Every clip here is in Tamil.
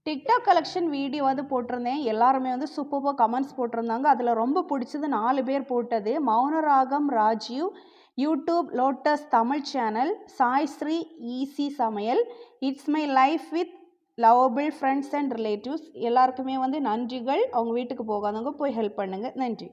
டிக்டாக் கலெக்ஷன் வீடியோ வந்து போட்டிருந்தேன். எல்லாருமே வந்து சூப்பர்பா கமெண்ட்ஸ் போட்டிருந்தாங்க. அதில் ரொம்ப பிடிச்சது 4 பேர் போட்டது. Mounaragam Rajeev, YouTube Lotus Tamil channel, Saisri easy சமையல், it's my life with lovable friends and relatives. எல்லாருக்குமே வந்து நன்றிகள். அவங்க வீட்டுக்கு போகாதவங்க போய் ஹெல்ப் பண்ணுங்க. நன்றி.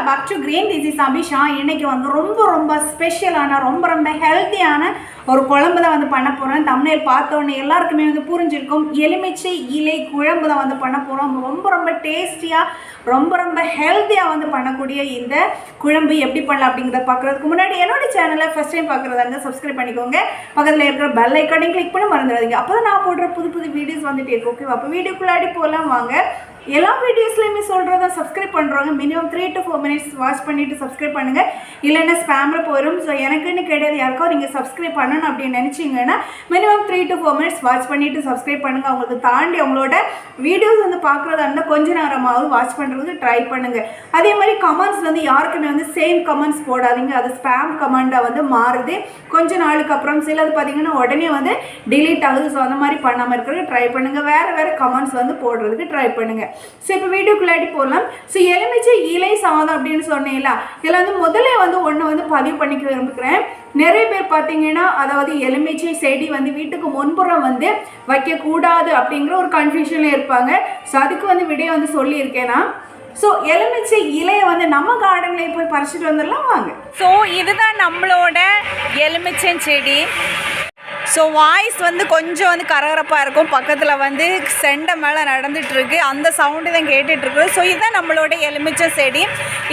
Abactive green. This is Abisha. இன்னைக்கு வந்து ரொம்ப ஸ்பெஷலான ரொம்ப ஹெல்த்தியான ஒரு குழம்பு தான் வந்து பண்ண போறேன். thumbnail பார்த்த உடனே எல்லாருக்குமே வந்து புரிஞ்சிருக்கும். எலுமிச்சை இலை குழம்பு தான் வந்து பண்ண போறோம். ரொம்ப டேஸ்டியா ரொம்ப ஹெல்த்தியா வந்து பண்ணக்கூடிய இந்த குழம்பு எப்படி பண்ணலாம் அப்படிங்கறத பார்க்கிறதுக்கு முன்னாடி என்னோட சேனலை ஃபர்ஸ்ட் டைம் பார்க்கறதா இருந்தா சப்ஸ்கிரைப் பண்ணிக்கோங்க. பக்கத்துல இருக்கிற பெல் ஐகானையும் கிளிக் பண்ண மறந்துடாதீங்க. அப்பதான் நான் போடுற புது வீடியோஸ் வந்துட்டே இருக்கும். ஓகே, அப்ப வீடியோக்குள்ளாடி போலாம் வாங்க. எல்லா வீடியோஸ்லையுமே சொல்கிறத சப்ஸ்கிரைப் பண்ணுறாங்க. மினிமம் 3 to 4 minutes வாட்ச் பண்ணிவிட்டு சப்ஸ்கிரைப் பண்ணுங்கள். இல்லைன்னா ஸ்பேமில் போயிடும். ஸோ எனக்குன்னு கிடையாது, யாருக்கோ நீங்கள் சப்ஸ்கிரைப் பண்ணணும் அப்படின்னு நினச்சிங்கன்னா மினிமம் 3 to 4 minutes வாட்ச் பண்ணிவிட்டு சப்ஸ்கிரைப் பண்ணுங்கள். அவங்களுக்கு தாண்டி அவங்களோட வீடியோஸ் வந்து பார்க்குறதா இருந்தால் கொஞ்ச நேரமாவது வாட்ச் பண்ணுறதுக்கு ட்ரை பண்ணுங்கள். அதே மாதிரி கமெண்ட்ஸ் வந்து யாருக்குமே வந்து சேம் கமெண்ட்ஸ் போடாதீங்க. அது ஸ்பேம் கமெண்ட்டாக வந்து மாறுது. கொஞ்ச நாளுக்கு அப்புறம் சிலது பார்த்தீங்கன்னா உடனே வந்து டிலீட் ஆகுது. ஸோ அந்த மாதிரி பண்ணாமல் இருக்கிறதுக்கு ட்ரை பண்ணுங்கள். வேறு கமெண்ட்ஸ் வந்து போடுறதுக்கு ட்ரை பண்ணுங்கள். ஸோ இப்போ வீடியோக்குள்ளாடி போகலாம். ஸோ எலுமிச்சை இலை சாதம் அப்படின்னு சொன்னீங்களா, இதில் வந்து முதல்ல வந்து ஒன்று வந்து பதிவு பண்ணிக்க விரும்புகிறேன். நிறைய பேர் பார்த்தீங்கன்னா அதாவது எலுமிச்சை செடி வந்து வீட்டுக்கு முன்புறம் வந்து வைக்கக்கூடாது அப்படிங்கிற ஒரு கன்ஃபியூஷனில் இருப்பாங்க. ஸோ அதுக்கு வந்து விடையை வந்து சொல்லியிருக்கேன்னா, ஸோ எலுமிச்சை இலையை வந்து நம்ம கார்டனில் போய் பறிச்சுட்டு வந்துடலாம் வாங்க. ஸோ இதுதான் நம்மளோட எலுமிச்சை செடி. ஸோ வாய்ஸ் வந்து கொஞ்சம் வந்து கரகரப்பாக இருக்கும். பக்கத்தில் வந்து செண்டை மேலே நடந்துகிட்ருக்கு, அந்த சவுண்டு தான் கேட்டுட்ருக்கு. ஸோ இதுதான் நம்மளோட எலுமிச்சை செடி.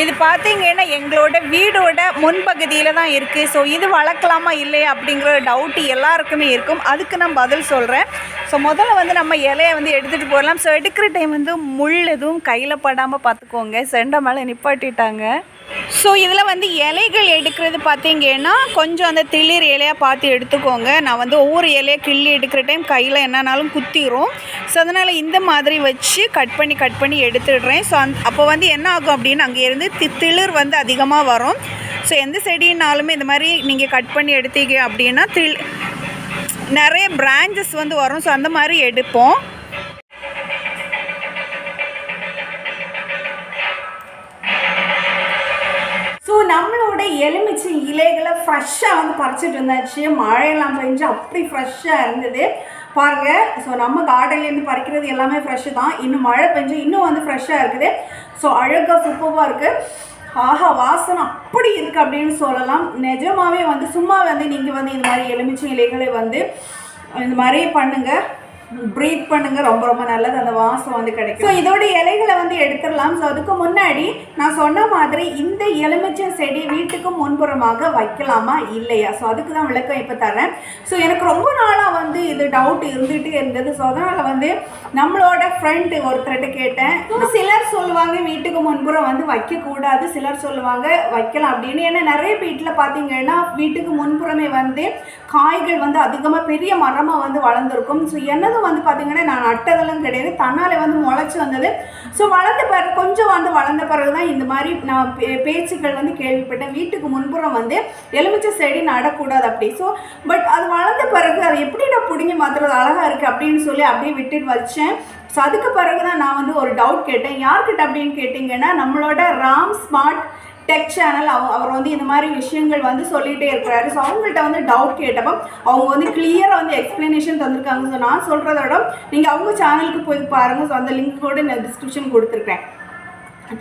இது பார்த்திங்கன்னா எங்களோட வீடோட முன்பகுதியில் தான் இருக்குது. ஸோ இது வளர்க்கலாமா இல்லையா அப்படிங்கிற டவுட்டு எல்லாருக்குமே இருக்கும். அதுக்கு நான் பதில் சொல்கிறேன். ஸோ முதல்ல வந்து நம்ம இலையை வந்து எடுத்துகிட்டு போகலாம். ஸோ எடுக்கிற டைம் வந்து முள் எதுவும் கையில் படாமல் பார்த்துக்கோங்க. செண்டை மேலே நிப்பாட்டிட்டாங்க. ஸோ இதில் வந்து இலைகள் எடுக்கிறது பார்த்தீங்கன்னா கொஞ்சம் அந்த திளிர் இலையாக பார்த்து எடுத்துக்கோங்க. நான் வந்து ஒவ்வொரு இலையை கிள்ளி எடுக்கிற டைம் கையில் என்னன்னாலும் குத்திரும். ஸோ அதனால் இந்த மாதிரி வச்சு கட் பண்ணி எடுத்துடுறேன். ஸோ அப்போ வந்து என்ன ஆகும் அப்படின்னு அங்கேருந்து திளிர் வந்து அதிகமாக வரும். ஸோ எந்த செடினாலுமே இந்த மாதிரி நீங்கள் கட் பண்ணி எடுத்தீங்க அப்படின்னா நிறைய பிரான்ச்சஸ் வந்து வரும். ஸோ அந்த மாதிரி எடுப்போம். நம்மளோட எலுமிச்சை இலைகளை ஃப்ரெஷ்ஷாக வந்து பறிச்சிட்டு இருந்தாச்சு. மழையெல்லாம் பெஞ்சு அப்படி ஃப்ரெஷ்ஷாக இருந்தது பாருங்கள். ஸோ நம்ம கார்டன்லேருந்து பறிக்கிறது எல்லாமே ஃப்ரெஷ்ஷு தான். இன்னும் மழை பெஞ்சு இன்னும் வந்து ஃப்ரெஷ்ஷாக இருக்குது. ஸோ அழகாக சூப்பராக இருக்குது. ஆஹா, வாசனை அப்படி இருக்குது அப்படின்னு சொல்லலாம். நிஜமாகவே வந்து சும்மா வந்து நீங்கள் வந்து இந்த மாதிரி எலுமிச்சை இலைகளை வந்து இந்த மாதிரி பண்ணுங்கள், ப்ரீத் பண்ணுங்க. ரொம்ப நல்லது, அந்த வாசம் வந்து கிடைக்கும். ஸோ இதோட இலைகளை வந்து எடுத்துடலாம். ஸோ அதுக்கு முன்னாடி நான் சொன்ன மாதிரி இந்த எலுமிச்சை செடி வீட்டுக்கு முன்புறமாக வைக்கலாமா இல்லையா, ஸோ அதுக்கு தான் விளக்கம் இப்போ தரேன். ஸோ எனக்கு ரொம்ப நாளாக வந்து இது டவுட் இருந்துகிட்டே இருந்தது. ஸோ அதனால் வந்து நம்மளோட ஃப்ரெண்டு ஒருத்தர்கிட்ட கேட்டேன். சிலர் சொல்லுவாங்க வீட்டுக்கு முன்புறம் வந்து வைக்கக்கூடாது, சிலர் சொல்லுவாங்க வைக்கலாம் அப்படின்னு. ஏன்னா நிறைய வீட்டில் பார்த்தீங்கன்னா வீட்டுக்கு முன்புறமே வந்து காய்கள் வந்து அதிகமாக பெரிய மரமாக வந்து வளர்ந்துருக்கும். ஸோ என்னது வந்து பார்த்தீங்கன்னா நான் நட்டதெல்லாம் கிடையாது, தன்னாலே வந்து முளைச்சி வந்தது. ஸோ வளர்ந்த பிறகு கொஞ்சம் வந்து வளர்ந்த பிறகு தான் இந்த மாதிரி நான் பேச்சுக்கள் வந்து கேள்விப்பட்டேன். வீட்டுக்கு முன்புறம் வந்து எலுமிச்சை செடி நடக்கூடாது அப்படி. ஸோ பட் அது வளர்ந்த பிறகு அது எப்படி நான் பிடிங்கி மாத்துறது அழகாக இருக்குது அப்படின்னு சொல்லி அப்படியே விட்டுட்டு வச்சேன். ஸோ அதுக்கு பிறகு தான் நான் வந்து ஒரு டவுட் கேட்டேன். யார்கிட்ட அப்படின்னு கேட்டிங்கன்னா நம்மளோட ராம் ஸ்மார்ட் டெக் சேனல் அவர் வந்து இந்த மாதிரி விஷயங்கள் வந்து சொல்லிகிட்டே இருக்கிறாரு. ஸோ அவங்கள்ட்ட வந்து டவுட் கேட்டப்போ அவங்க வந்து கிளியராக வந்து எக்ஸ்ப்ளனேஷன் தந்திருக்காங்க. ஸோ நான் சொல்கிறத விட நீங்கள் அவங்க சேனலுக்கு போய் பாருங்கள். ஸோ அந்த லிங்க் கூட நான் டிஸ்கிரிப்ஷன் கொடுத்துருக்கேன்.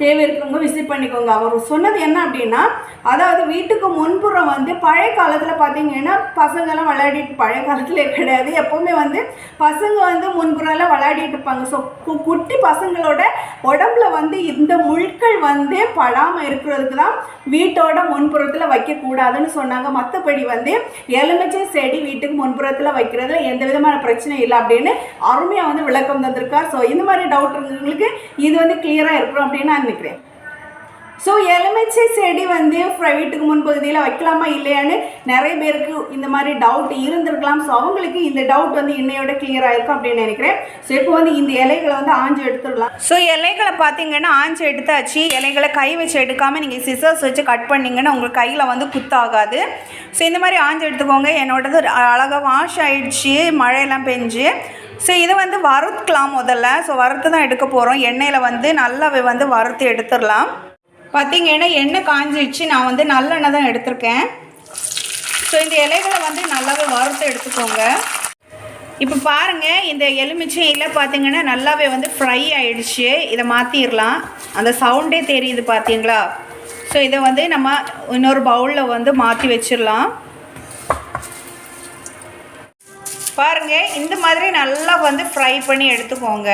தேவை இருக்கிறவங்க விசிட் பண்ணிக்கோங்க. அவர் சொன்னது என்ன அப்படின்னா, அதாவது வீட்டுக்கு முன்புறம் வந்து பழைய காலத்தில் பார்த்தீங்கன்னா பசங்கள்லாம் விளையாடிட்டு, பழைய காலத்தில் கிடையாது, எப்போவுமே வந்து பசங்க வந்து முன்புறம்லாம் விளையாடிட்டு இருப்பாங்க. ஸோ குட்டி பசங்களோட உடம்புல வந்து இந்த முட்கள் வந்து படாமல் இருக்கிறதுக்கு தான் வீட்டோட முன்புறத்தில் வைக்கக்கூடாதுன்னு சொன்னாங்க. மற்றபடி வந்து எலுமிச்சை செடி வீட்டுக்கு முன்புறத்தில் வைக்கிறதுல எந்த விதமான பிரச்சனை இல்லை அப்படின்னு அருமையாக வந்து விளக்கம் தந்திருக்கார். ஸோ இந்த மாதிரி டவுட் இருந்தவங்களுக்கு இது வந்து கிளியராக இருக்கும் அப்படின்னு நான் நினைக்கிறேன். ஸோ எலுமிச்சை செடி வந்து வீட்டுக்கு முன்பகுதியில் வைக்கலாமா இல்லையான்னு நிறைய பேருக்கு இந்த மாதிரி டவுட் இருந்திருக்கலாம். ஸோ அவங்களுக்கு இந்த டவுட் வந்து இன்னையோட கிளியர் ஆயிருக்கும் அப்படின்னு நினைக்கிறேன். ஸோ இப்போ வந்து இந்த இலைகளை வந்து ஆஞ்சு எடுத்துடலாம். ஸோ இலைகளை பார்த்தீங்கன்னா ஆஞ்சு எடுத்தாச்சு. இலைகளை கை வச்சு எடுக்காமல் நீங்கள் சிசர்ஸ் வச்சு கட் பண்ணிங்கன்னா உங்களுக்கு கையில் வந்து குத்தாகாது. ஸோ இந்த மாதிரி ஆஞ்சு எடுத்துக்கோங்க. என்னோடது அழகாக வாஷ் ஆகிடுச்சு, மழையெல்லாம் பெஞ்சு. ஸோ இதை வந்து வறுத்துக்கலாம் முதல்ல. ஸோ வறுத்து தான் எடுக்க போகிறோம். எண்ணெயில் வந்து நல்லாவே வந்து வறுத்து எடுத்துடலாம். பார்த்திங்கன்னா எண்ணெய் காஞ்சிடுச்சு. நான் வந்து நல்லெண்ணெய் தான் எடுத்திருக்கேன். ஸோ இந்த இலைகளை வந்து நல்லாவே வறுத்து எடுத்துக்கோங்க. இப்போ பாருங்கள், இந்த எலுமிச்சையில் பார்த்திங்கன்னா நல்லாவே வந்து ஃப்ரை ஆகிடுச்சு. இதை மாற்றிடலாம். அந்த சவுண்டே தெரியுது பார்த்தீங்களா? ஸோ இதை வந்து நம்ம இன்னொரு பவுலில் வந்து மாற்றி வச்சிடலாம். பாருங்கள், இந்த மாதிரி நல்லா வந்து ஃப்ரை பண்ணி எடுத்துக்கோங்க.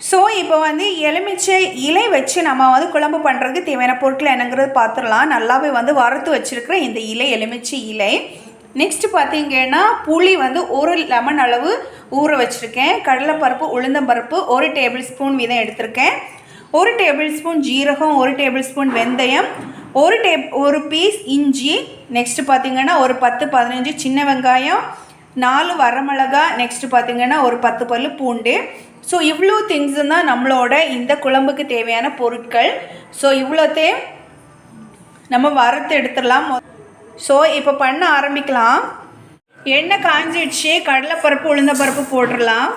ஸோ இப்போ வந்து எலுமிச்சை இலை வச்சு நம்ம வந்து குழம்பு பண்ணுறதுக்கு தேவையான பொருட்கள் என்னங்கிறது பார்த்துடலாம். நல்லாவே வந்து வறுத்து வச்சுருக்கிற இந்த இலை எலுமிச்சை இலை. நெக்ஸ்ட்டு பார்த்திங்கன்னா புளி வந்து 1 லெமன் அளவு ஊற வச்சுருக்கேன். கடலைப்பருப்பு, உளுந்தம்பருப்பு 1 டேபிள் ஸ்பூன் வீதம் எடுத்திருக்கேன். 1 டேபிள் ஸ்பூன் ஜீரகம், 1 டேபிள் ஸ்பூன் வெந்தயம், 1 பீஸ் இஞ்சி. நெக்ஸ்ட்டு பார்த்திங்கன்னா ஒரு 10-15 சின்ன வெங்காயம், 4 வரமிளகா. நெக்ஸ்ட்டு பார்த்திங்கன்னா ஒரு 10 பல்லு பூண்டு. ஸோ இவ்வளோ திங்ஸு தான் நம்மளோட இந்த குழம்புக்கு தேவையான பொருட்கள். ஸோ இவ்வளோத்தையும் நம்ம வறுத்து எடுத்துடலாம். ஸோ இப்போ பண்ண ஆரம்பிக்கலாம். எண்ணெய் காஞ்சிடுச்சு. கடலைப்பருப்பு, உளுந்தம்பருப்பு போட்டுடலாம்.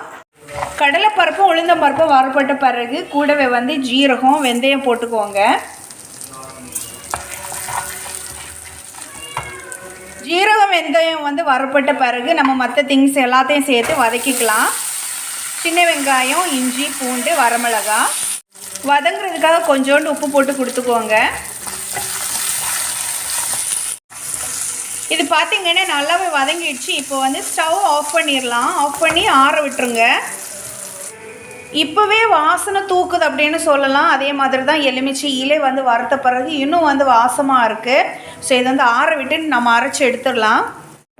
கடலைப்பருப்பு, உளுந்தம்பருப்பு வறுபட்ட பிறகு கூடவே வந்து ஜீரகம், வெந்தயம் போட்டுக்கோங்க. ஜீரகம், வெந்தயம் வந்து வறுபட்ட பிறகு நம்ம மற்ற திங்ஸ் எல்லாத்தையும் சேர்த்து வதக்கிக்கலாம். சின்ன வெங்காயம், இஞ்சி, பூண்டு, வரமிளகா. வதங்குறதுக்காக கொஞ்சோண்டு உப்பு போட்டு கொடுத்துக்கோங்க. இது பார்த்திங்கன்னா நல்லாவே வதங்கிடுச்சு. இப்போ வந்து ஸ்டவ் ஆஃப் பண்ணிடலாம். ஆஃப் பண்ணி ஆற விட்டுருங்க. இப்போவே வாசனை தூக்குது அப்படின்னு சொல்லலாம். அதே மாதிரி தான் எலுமிச்சை இலை வந்து வறுத்த பிறகு இன்னும் வந்து வாசமாக இருக்குது. ஸோ இதை வந்து ஆற விட்டு நம்ம அரைச்சி எடுத்துடலாம்.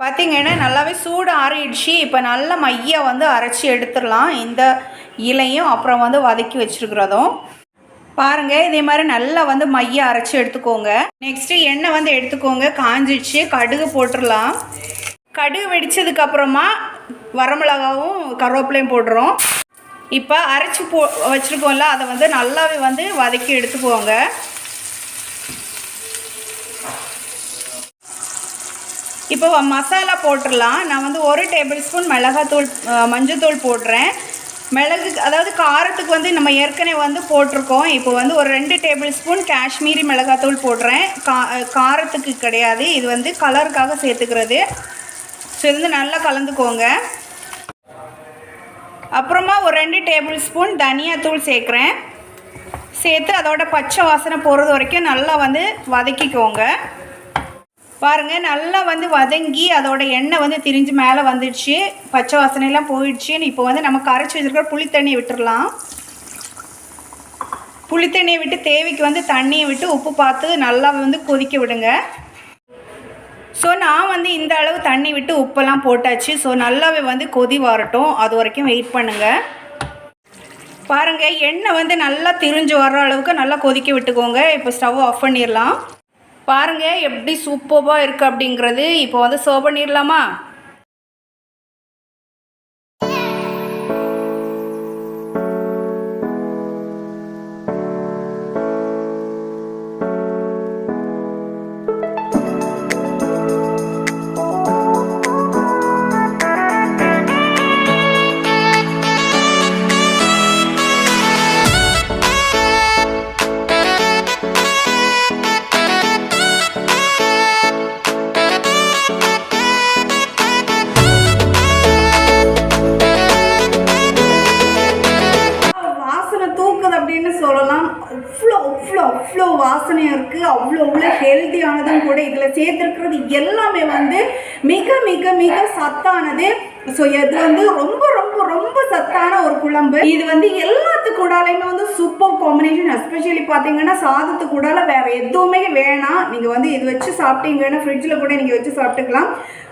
பார்த்திங்கன்னா நல்லாவே சூடு ஆறிடுச்சு. இப்போ நல்ல மையாக வந்து அரைச்சி எடுத்துடலாம். இந்த இலையும் அப்புறம் வந்து வதக்கி வச்சுருக்கிறதும் பாருங்கள், இதே மாதிரி நல்லா வந்து மையாக அரைச்சி எடுத்துக்கோங்க. நெக்ஸ்ட்டு எண்ணெய் வந்து எடுத்துக்கோங்க. காஞ்சிடுச்சு. கடுகு போட்டுடலாம். கடுகு வெடித்ததுக்கப்புறமா வரமிளகாவும் கருவேப்பிலையும் போடுறோம். இப்போ அரைச்சி வச்சுருக்கோம்ல, அதை வந்து நல்லாவே வந்து வதக்கி எடுத்துக்கோங்க. இப்போ மசாலா போட்டுடலாம். நான் வந்து 1 டேபிள் ஸ்பூன் மிளகாத்தூள், மஞ்சத்தூள் போடுறேன். மிளகு அதாவது காரத்துக்கு வந்து நம்ம ஏற்கனவே வந்து போட்டிருக்கோம். இப்போ வந்து ஒரு 2 டேபிள் ஸ்பூன் காஷ்மீரி மிளகாத்தூள் போடுறேன். காரத்துக்கு கிடையாது, இது வந்து கலருக்காக சேர்த்துக்கிறது. ஸோ இது வந்து நல்லா கலந்துக்கோங்க. அப்புறமா ஒரு 2 டேபிள் ஸ்பூன் தனியாத்தூள் சேர்க்குறேன். சேர்த்து அதோட பச்சை வாசனை போகிறது வரைக்கும் நல்லா வந்து வதக்கிக்கோங்க. பாருங்கள், நல்லா வந்து வதங்கி அதோட எண்ணெய் வந்து திரிஞ்சு மேலே வந்துடுச்சு. பச்சை வாசனையெல்லாம் போயிடுச்சுன்னு இப்போ வந்து நம்ம கரைச்சி வச்சுருக்கிற புளித்தண்ணியை விட்டுடலாம். புளித்தண்ணியை விட்டு தேவைக்கு வந்து தண்ணியை விட்டு உப்பு பார்த்து நல்லா வந்து கொதிக்க விடுங்க. ஸோ நான் வந்து இந்த அளவு தண்ணி விட்டு உப்பெல்லாம் போட்டாச்சு. ஸோ நல்லாவே வந்து கொதி வரட்டும், அது வரைக்கும் வெயிட் பண்ணுங்கள். பாருங்கள், எண்ணெய் வந்து நல்லா திரிஞ்சு வர்ற அளவுக்கு நல்லா கொதிக்க விட்டுக்கோங்க. இப்போ ஸ்டவ் ஆஃப் பண்ணிடலாம். பாருங்கள் எப்படி சூப்பராக இருக்குது அப்படிங்கிறது. இப்போ வந்து சர்வ் பண்ணிடலாமா? அவ்வளோ உள்ள ஹெல்த்தியானதும் கூட. இதில் சேர்த்துருக்கிறது எல்லாமே வந்து மிக மிக மிக சத்தானது. ஸோ இது வந்து ரொம்ப ரொம்ப ரொம்ப சத்தான ஒரு குழம்பு. இது வந்து எல்லாத்துக்கூடாலையுமே வந்து சூப்பர் காம்பினேஷன். எஸ்பெஷலி பார்த்தீங்கன்னா சாதத்துக்கூடால வேற எதுவுமே வேணாம். நீங்கள் வந்து இது வச்சு சாப்பிட்டீங்கன்னா ஃப்ரிட்ஜில் கூட நீங்கள் வச்சு சாப்பிட்டுக்கலாம்.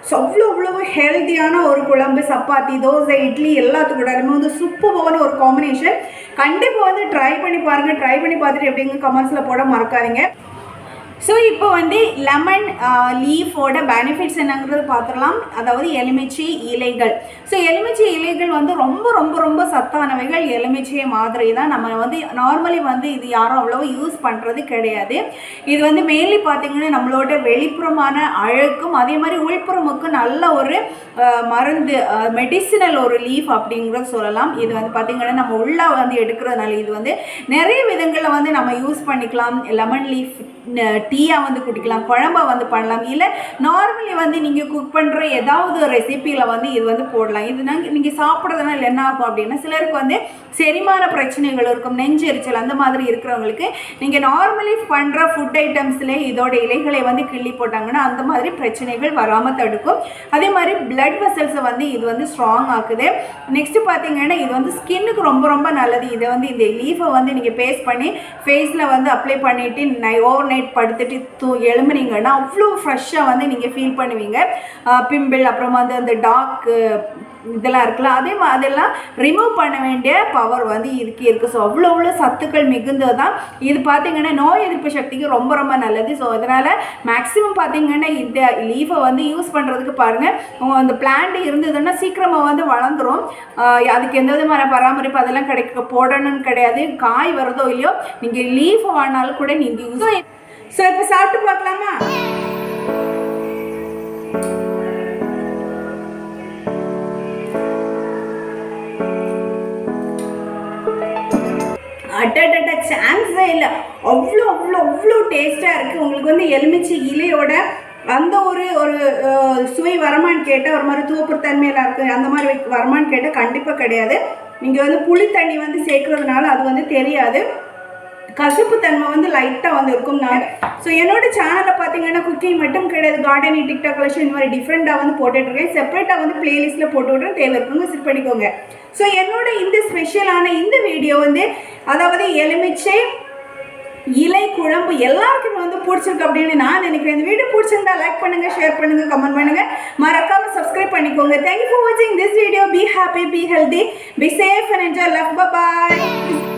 ஸோ அவ்வளோ ஹெல்த்தியான ஒரு குழம்பு. சப்பாத்தி, தோசை, இட்லி எல்லாத்துக்கூடாலுமே வந்து சூப்பரான ஒரு காம்பினேஷன். கண்டிப்பாக வந்து ட்ரை பண்ணி பாருங்கள். ட்ரை பண்ணி பார்த்துட்டு எப்படிங்க கமெண்ட்ஸில் போட மறக்காதீங்க. ஸோ இப்போ வந்து லெமன் லீஃபோட பெனிஃபிட்ஸ் என்னங்கிறது பார்த்துடலாம். அதாவது எலுமிச்சை இலைகள். ஸோ எலுமிச்சை இலைகள் வந்து ரொம்ப ரொம்ப ரொம்ப சத்தானவைகள். எலுமிச்சை மாதிரி தான் நம்ம வந்து நார்மலி வந்து இது யாரும் அவ்வளோ யூஸ் பண்ணுறது கிடையாது. இது வந்து மெயின்லி பார்த்திங்கன்னா நம்மளோட வெளிப்புறமான அழகும் அதே மாதிரி உள்புறமுக்கும் நல்ல ஒரு மருந்து மெடிசினல் ஒரு லீஃப் அப்படிங்கிறத சொல்லலாம். இது வந்து பார்த்திங்கன்னா நம்ம உள்ளே வந்து எடுக்கிறதுனால இது வந்து நிறைய விதங்களில் வந்து நம்ம யூஸ் பண்ணிக்கலாம். லெமன் லீஃப் டீயாக வந்து குடிக்கலாம், குழம்பா வந்து பண்ணலாம், இல்லை நார்மலி வந்து நீங்கள் குக் பண்ணுற ஏதாவது ரெசிப்பியில் வந்து இது வந்து போடலாம். இது நீங்கள் சாப்பிட்றதுனால என்ன ஆகும் அப்படின்னா சிலருக்கு வந்து செரிமான பிரச்சனைகள் இருக்கும், நெஞ்செரிச்சல் அந்த மாதிரி இருக்கிறவங்களுக்கு நீங்கள் நார்மலி பண்ணுற ஃபுட் ஐட்டம்ஸ்லேயே இதோட இலைகளை வந்து கிள்ளி போட்டாங்கன்னா அந்த மாதிரி பிரச்சனைகள் வராமல் தடுக்கும். அதே மாதிரி பிளட் வெசல்ஸை வந்து இது வந்து ஸ்ட்ராங் ஆக்குது. நெக்ஸ்ட்டு பார்த்தீங்கன்னா இது வந்து ஸ்கின்னுக்கு ரொம்ப ரொம்ப நல்லது. இதை வந்து இந்த லீஃபை வந்து நீங்கள் பேஸ்ட் பண்ணி ஃபேஸில் வந்து அப்ளை பண்ணிவிட்டு ஓவர் நைட் படுத்துட்டு எழும்புனீங்கன்னா அவ்வளோ ஃப்ரெஷ்ஷாக வந்து நீங்கள் ஃபீல் பண்ணுவீங்க. பிம்பிள் அப்புறமா வந்து அந்த டார்க்கு இதெல்லாம் இருக்குல்ல அதெல்லாம் ரிமூவ் பண்ண வேண்டிய பவர் வந்து இருக்குது. ஸோ அவ்வளோ சத்துக்கள் மிகுந்தது தான் இது. பார்த்திங்கன்னா நோய் எதிர்ப்பு சக்திக்கு ரொம்ப ரொம்ப நல்லது. ஸோ அதனால் மேக்ஸிமம் பார்த்திங்கன்னா இந்த லீஃபை வந்து யூஸ் பண்ணுறதுக்கு பாருங்கள். அந்த பிளான்ட் இருந்ததுன்னா சீக்கிரமாக வந்து வளர்ந்துடும். அதுக்கு எந்த விதமான பராமரிப்பு அதெல்லாம் போடணும்னு கிடையாது. காய் வருதோ இல்லையோ நீங்கள் லீஃபை வாங்கினாலும் கூட நீங்கள் யூஸ். ஸோ இப்போ சாப்பிட்டு பார்க்கலாமா? அட்டட்ட சான்ஸே இல்லை. அவ்வளோ அவ்வளோ அவ்வளோ டேஸ்ட்டாக இருக்குது. உங்களுக்கு வந்து எலுமிச்சை இலையோட அந்த ஒரு சுவை வரமான்னு கேட்டால் ஒரு மாதிரி தூப்புத்தன்மையெல்லாம் இருக்குது, அந்த மாதிரி வரமான்னு கேட்டால் கண்டிப்பாக கிடையாது. நீங்கள் வந்து புளி தண்ணி வந்து சேர்க்குறதுனால அது வந்து தெரியாது. கசப்பு தன்மை வந்து லைட்டாக வந்து இருக்கும். நான் ஸோ என்னோட சேனலில் பார்த்தீங்கன்னா குக்கிங் மட்டும் கிடையாது, கார்டனிங், டிக்டாக் கலெக்ஷன் இந்த மாதிரி டிஃப்ரெண்ட்டாக வந்து போட்டுட்ருக்கேன். செப்பரேட்டாக வந்து பிளேலிஸ்ட்டில் போட்டு விட்றேன், தேவை இருக்குங்க விசிட் பண்ணிக்கோங்க. ஸோ என்னோட இந்த ஸ்பெஷலான இந்த வீடியோ வந்து அதாவது எலுமிச்சை இலை குழம்பு எல்லாருக்குமே வந்து பிடிச்சிருக்கு அப்படின்னு நான் நினைக்கிறேன். இந்த வீடியோ பிடிச்சிருந்தா லைக் பண்ணுங்கள், ஷேர் பண்ணுங்கள், கமெண்ட் பண்ணுங்கள், மறக்காமல் சப்ஸ்கிரைப் பண்ணிக்கோங்க. தேங்க்யூ ஃபார் வாட்சிங் this video. Be happy, be healthy, be safe and enjoy. Love, by.